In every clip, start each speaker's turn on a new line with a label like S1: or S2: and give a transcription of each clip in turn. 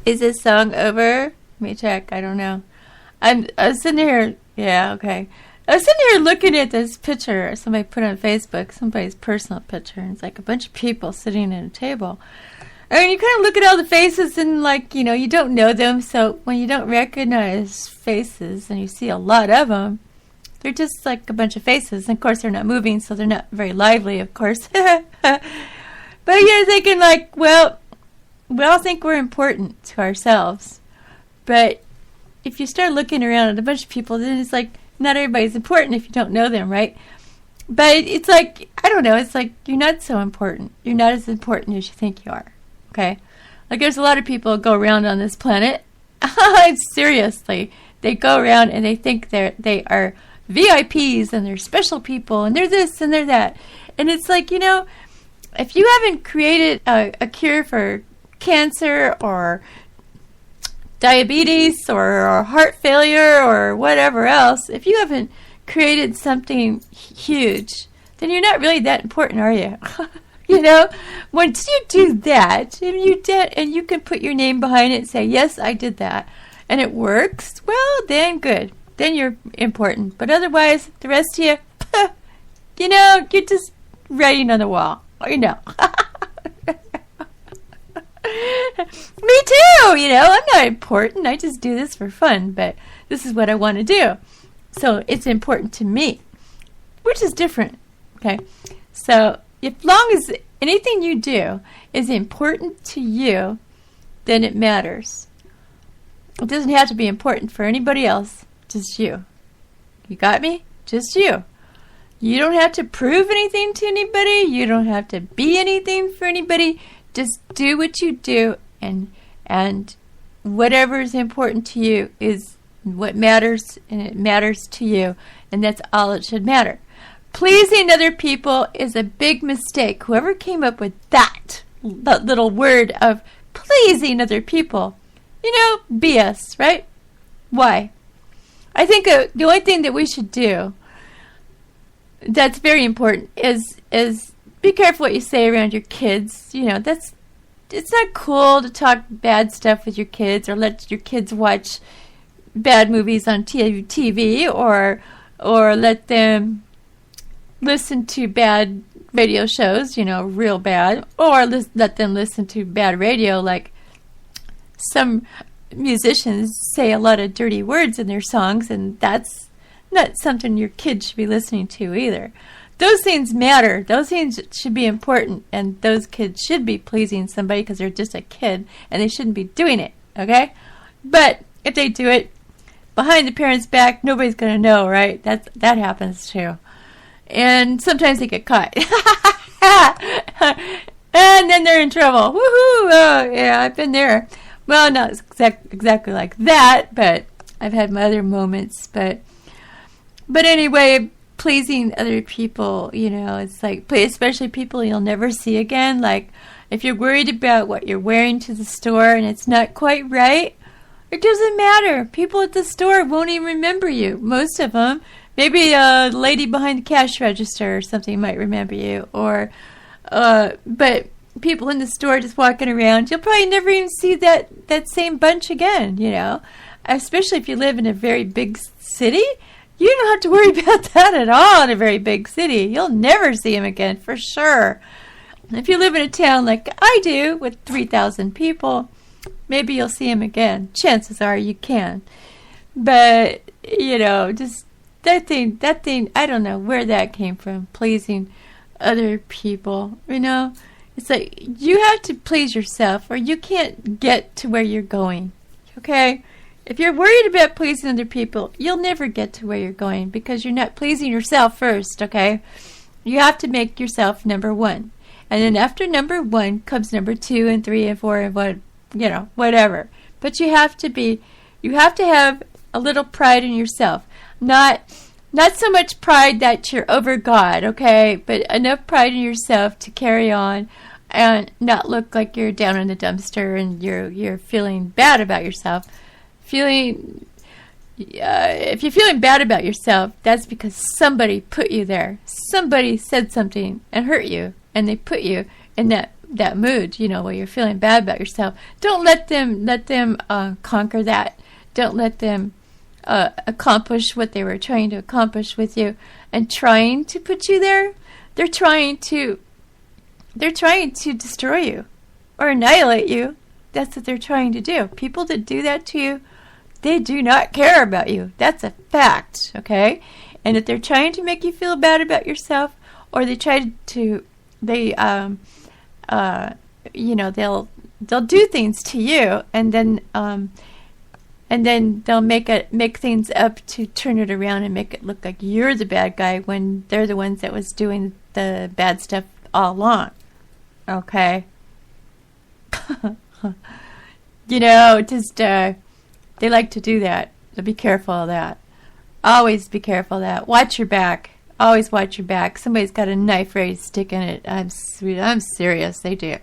S1: Is this song over? Let me check. I don't know. I was sitting here. Yeah, okay. I was sitting here looking at this picture somebody put on Facebook, somebody's personal picture, and it's like a bunch of people sitting at a table. I mean, you kind of look at all the faces and, like, you know, you don't know them, so when you don't recognize faces and you see a lot of them, they're just like a bunch of faces. And, of course, they're not moving, so they're not very lively, of course. But you're thinking, like, well, we all think we're important to ourselves. But if you start looking around at a bunch of people, then it's like not everybody's important if you don't know them, right? But it's like, I don't know, it's like you're not so important. You're not as important as you think you are, okay? Like there's a lot of people who go around on this planet. Seriously. They go around and they think they are VIPs and they're special people and they're this and they're that. And it's like, you know, if you haven't created a cure for cancer or diabetes or heart failure or whatever else, if you haven't created something huge, then you're not really that important, are you? You know, once you do that, and you can put your name behind it and say, yes, I did that, and it works, well, then good. Then you're important. But otherwise, the rest of you, you know, you're just writing on the wall. You know. Me too, you know. I'm not important. I just do this for fun, but this is what I want to do. So it's important to me, which is different, okay? So as long as anything you do is important to you, then it matters. It doesn't have to be important for anybody else, just you. You got me? Just you. You don't have to prove anything to anybody. You don't have to be anything for anybody. Just do what you do, and whatever is important to you is what matters, and it matters to you, and that's all it should matter. Pleasing other people is a big mistake. Whoever came up with that little word of pleasing other people, you know, BS, right? Why? I think the only thing that we should do that's very important is be careful what you say around your kids. You know, it's not cool to talk bad stuff with your kids or let your kids watch bad movies on TV or let them listen to bad radio shows, you know, real bad, or let them listen to bad radio, like some musicians say a lot of dirty words in their songs, and that's not something your kids should be listening to either. Those things matter. Those things should be important, and those kids should be pleasing somebody because they're just a kid, and they shouldn't be doing it, okay? But if they do it behind the parents' back, nobody's going to know, right? That happens too. And sometimes they get caught. And then they're in trouble. Woohoo! Oh, yeah, I've been there. Well, not exactly like that, but I've had my other moments. But anyway, pleasing other people, you know, it's like, especially people you'll never see again. Like, if you're worried about what you're wearing to the store and it's not quite right, it doesn't matter. People at the store won't even remember you. Most of them. Maybe a lady behind the cash register or something might remember you. But people in the store just walking around, you'll probably never even see that same bunch again, you know. Especially if you live in a very big city. You don't have to worry about that at all in a very big city. You'll never see them again, for sure. If you live in a town like I do, with 3,000 people, maybe you'll see them again. Chances are you can. But, you know, just that thing, I don't know where that came from, pleasing other people, you know. It's like, you have to please yourself or you can't get to where you're going, okay? If you're worried about pleasing other people, you'll never get to where you're going because you're not pleasing yourself first, okay? You have to make yourself number one. And then after number one comes number 2 and 3 and 4 and what, you know, whatever. But you have to have a little pride in yourself. Not so much pride that you're over God, okay? But enough pride in yourself to carry on and not look like you're down in the dumpster and you're feeling bad about yourself. If you're feeling bad about yourself, that's because somebody put you there. Somebody said something and hurt you, and they put you in that that mood, where you're feeling bad about yourself. Don't let them conquer that. Don't let them accomplish what they were trying to accomplish with you and trying to put you there. They're trying to destroy you or annihilate you. That's what they're trying to do. People that do that to you, they do not care about you. That's a fact, okay? And if they're trying to make you feel bad about yourself, or they try to, they'll do things to you, and then they'll make things up to turn it around and make it look like you're the bad guy when they're the ones that was doing the bad stuff all along. Okay? They like to do that. So be careful of that. Always be careful of that. Watch your back. Always watch your back. Somebody's got a knife ready to stick in it. I'm serious. They do.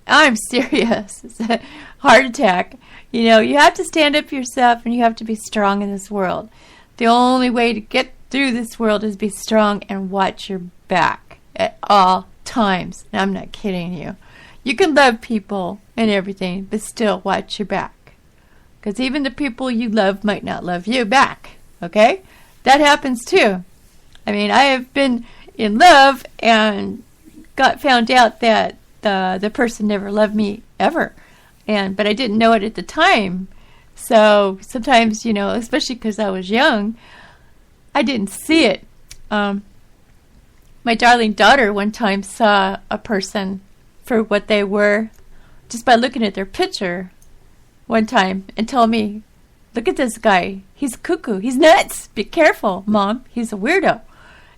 S1: I'm serious. It's a heart attack. You have to stand up for yourself, and you have to be strong in this world. The only way to get through this world is be strong and watch your back at all times. And I'm not kidding you. You can love people and everything, but still watch your back. Because even the people you love might not love you back. Okay? That happens too. I mean, I have been in love and found out that the person never loved me ever. But I didn't know it at the time. So sometimes, especially because I was young, I didn't see it. My darling daughter one time saw a person for what they were just by looking at their picture one time and told me, "Look at this guy. He's cuckoo. He's nuts. Be careful, Mom. He's a weirdo."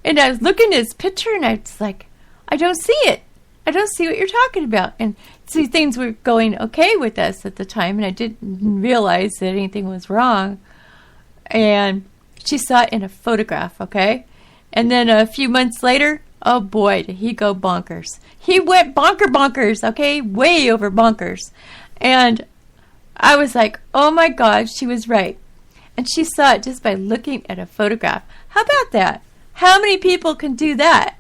S1: And I was looking at his picture and I was like, I don't see it. I don't see what you're talking about. And see, things were going okay with us at the time, and I didn't realize that anything was wrong. And she saw it in a photograph, okay? And then a few months later, oh boy, did he go bonkers. He went bonkers, okay? Way over bonkers. And I was like, oh my God, she was right. And she saw it just by looking at a photograph. How about that? How many people can do that?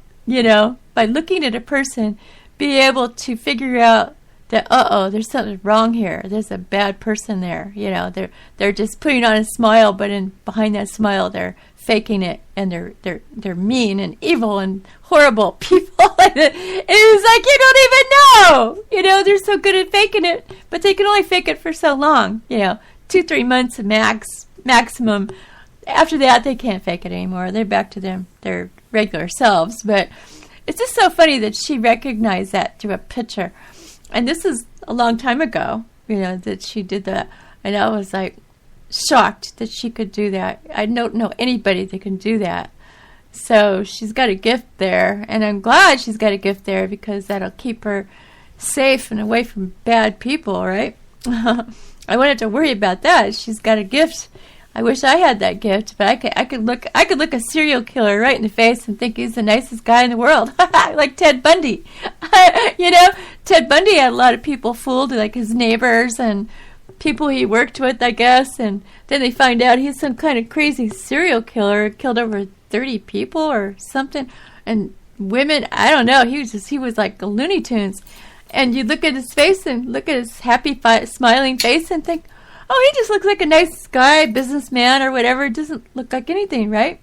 S1: By looking at a person, be able to figure out that, there's something wrong here. There's a bad person there. They're just putting on a smile, but behind that smile, they're faking it, and they're mean and evil and horrible people. And it was like, you don't even know. They're so good at faking it, but they can only fake it for so long. 2-3 months maximum. After that, they can't fake it anymore. They're back to their regular selves. But it's just so funny that she recognized that through a picture. And this is a long time ago, that she did that. And I was like shocked that she could do that. I don't know anybody that can do that. So she's got a gift there. And I'm glad she's got a gift there, because that'll keep her safe and away from bad people, right? I wouldn't have to worry about that. She's got a gift. I wish I had that gift, but I could look a serial killer right in the face and think he's the nicest guy in the world, like Ted Bundy. Ted Bundy had a lot of people fooled, like his neighbors and people he worked with, I guess, and then they find out he's some kind of crazy serial killer, killed over 30 people or something, and women. I don't know. He was like a Looney Tunes, and you look at his face and look at his happy, smiling face and think, oh, he just looks like a nice guy, businessman or whatever. It doesn't look like anything, right?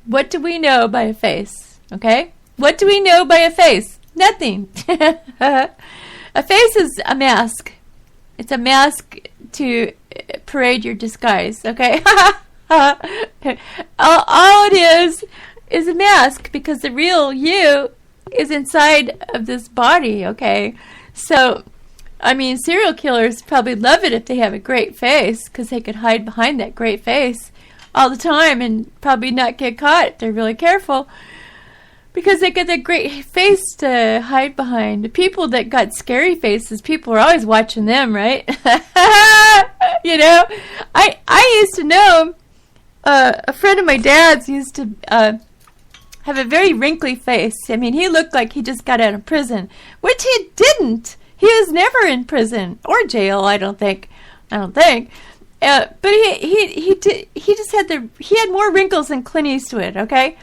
S1: What do we know by a face? Okay? What do we know by a face? Nothing. A face is a mask. It's a mask to parade your disguise, okay? all it is a mask, because the real you is inside of this body, okay? So, serial killers probably love it if they have a great face, because they could hide behind that great face all the time and probably not get caught if they're really careful, because they get that great face to hide behind. The people that got scary faces, people are always watching them, right? I used to know a friend of my dad's used to have a very wrinkly face. He looked like he just got out of prison, which he didn't. He was never in prison or jail, I don't think. But he just had more wrinkles than Clint Eastwood, okay?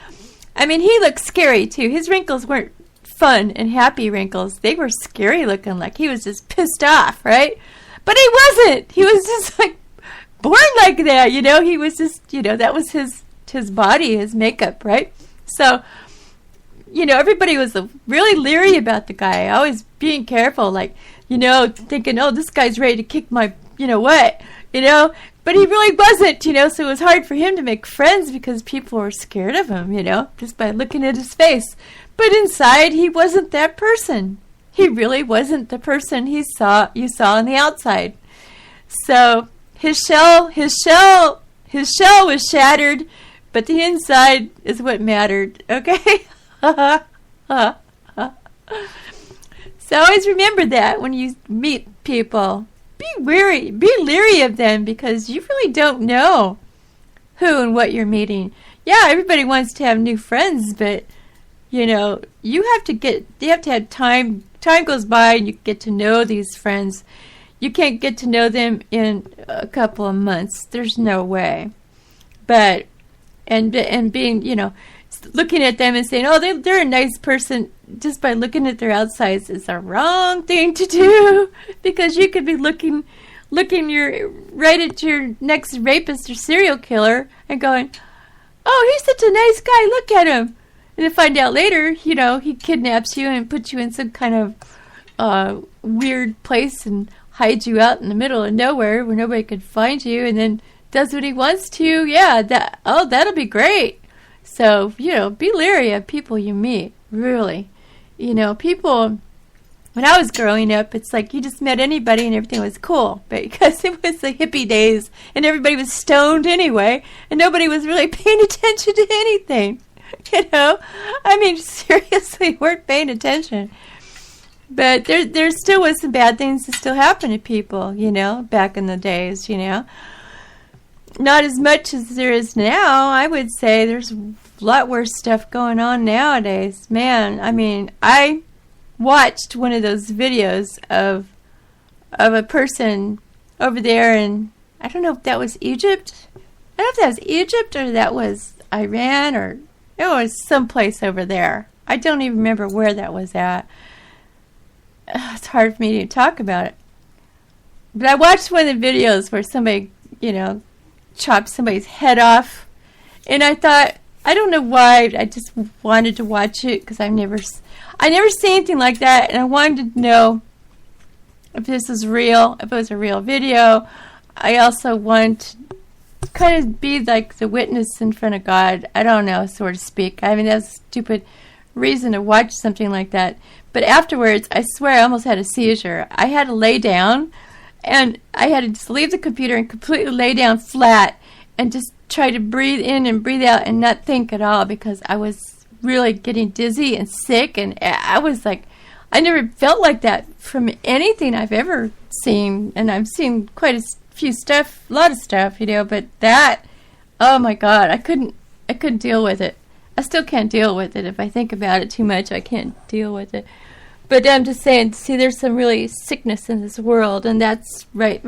S1: He looked scary too. His wrinkles weren't fun and happy wrinkles. They were scary looking, like he was just pissed off, right? But he wasn't. He was just like born like that, you know. He was just, you know, that was his body, his makeup, right? So, you know, everybody was really leery about the guy, always being careful, like, you know, thinking, oh, this guy's ready to kick my, you know what, you know. But he really wasn't, you know, so it was hard for him to make friends because people were scared of him, you know, just by looking at his face. But inside, he wasn't that person. He really wasn't the person you saw on the outside. So his shell was shattered, but the inside is what mattered, okay? So always remember that when you meet people. Be leery of them, because you really don't know who and what you're meeting. Yeah, everybody wants to have new friends, but you know, you have to have time. Time goes by and you get to know these friends. You can't get to know them in a couple of months. There's no way. But and being, you know, looking at them and saying, oh, they're a nice person, just by looking at their outsides is the wrong thing to do, because you could be looking right at your next rapist or serial killer and going, oh, he's such a nice guy, look at him. And then find out later, you know, he kidnaps you and puts you in some kind of weird place and hides you out in the middle of nowhere where nobody could find you, and then does what he wants to. Yeah, that'll be great. So, you know, be leery of people you meet, really. You know, people, when I was growing up, it's like you just met anybody and everything was cool, because it was the hippie days and everybody was stoned anyway and nobody was really paying attention to anything. You know, I mean, seriously, weren't paying attention. But there still was some bad things that still happen to people, you know, back in the days, you know. Not as much as there is now. I would say there's a lot worse stuff going on nowadays. Man, I mean, I watched one of those videos of a person over there in, I don't know if that was Egypt. I don't know if that was Egypt or that was Iran, or it was someplace over there. I don't even remember where that was at. It's hard for me to talk about it. But I watched one of the videos where somebody, you know, chopped somebody's head off. And I thought, I don't know why, I just wanted to watch it because I never seen anything like that. And I wanted to know if this is real, if it was a real video. I also want to kind of be like the witness in front of God. I don't know, so to speak. I mean, that's a stupid reason to watch something like that. But afterwards, I swear I almost had a seizure. I had to lay down, and I had to just leave the computer and completely lay down flat and just try to breathe in and breathe out and not think at all, because I was really getting dizzy and sick. And I was like, I never felt like that from anything I've ever seen. And I've seen quite a lot of stuff, you know, but that, oh my God, I couldn't deal with it. I still can't deal with it. If I think about it too much, I can't deal with it. But I'm just saying, see, there's some really sickness in this world, and that's right